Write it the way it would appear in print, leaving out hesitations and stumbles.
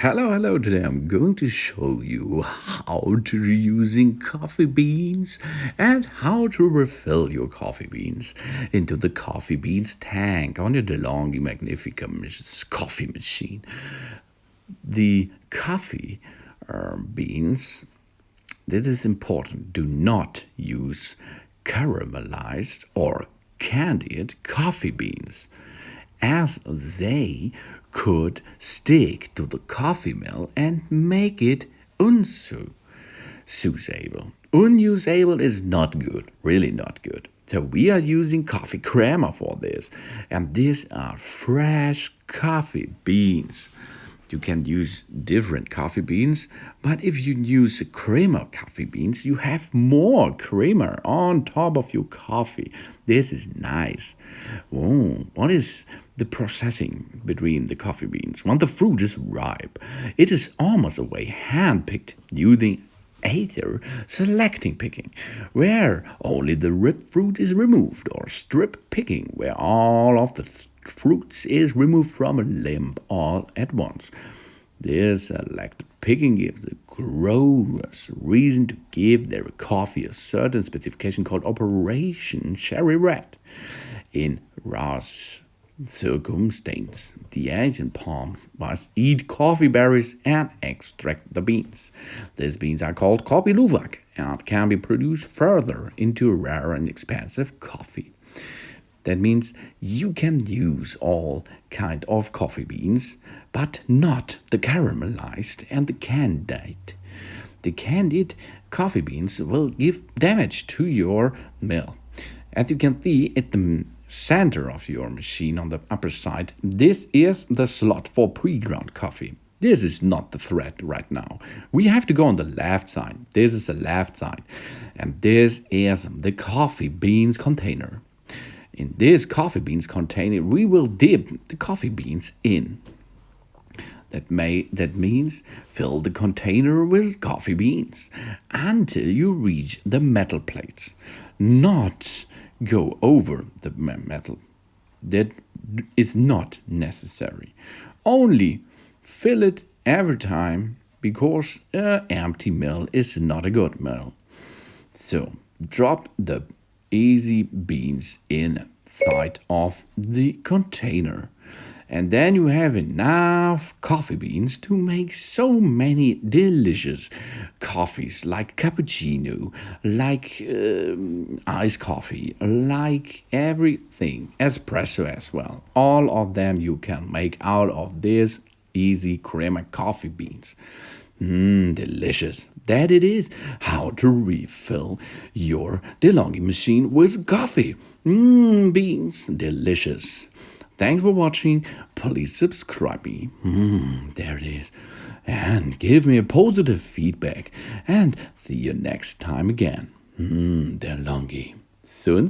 Hello. Today I'm going to show you how to reusing coffee beans and how to refill your coffee beans into the coffee beans tank on your Delonghi Magnifica coffee machine. The coffee beans, this is important. Do not use caramelized or candied coffee beans, as they could stick to the coffee mill and make it unusable. Unusable is not good, really not good. So we are using coffee crema for this, and these are fresh coffee beans. You can use different coffee beans, but if you use creamer coffee beans, you have more creamer on top of your coffee. This is nice. What is the processing between the coffee beans? When the fruit is ripe, it is almost always hand-picked using either selecting picking, where only the ripe fruit is removed, or strip picking, where all of the fruits is removed from a limb all at once. This selected picking gives the growers reason to give their coffee a certain specification called Operation Cherry Red. In Ross circumstance, the Asian palms must eat coffee berries and extract the beans. These beans are called coffee luwak and can be produced further into rare and expensive coffee. That means you can use all kind of coffee beans, but not the caramelized and the candied. The candied coffee beans will give damage to your mill. As you can see at the center of your machine on the upper side, this is the slot for pre-ground coffee. This is not the thread right now. We have to go on the left side. This is the left side. And this is the coffee beans container. In this coffee beans container, we will dip the coffee beans in. That means fill the container with coffee beans until you reach the metal plates. Not go over the metal. That is not necessary. Only fill it every time, because an empty mill is not a good mill. So drop the easy beans inside of the container, and then you have enough coffee beans to make so many delicious coffees, like cappuccino, like iced coffee, like everything, espresso as well. All of them you can make out of this easy crema coffee beans. Delicious. That it is. How to refill your Delonghi machine with coffee. Beans. Delicious. Thanks for watching. Please subscribe me. There it is. And give me a positive feedback. And see you next time again. Delonghi. Soon.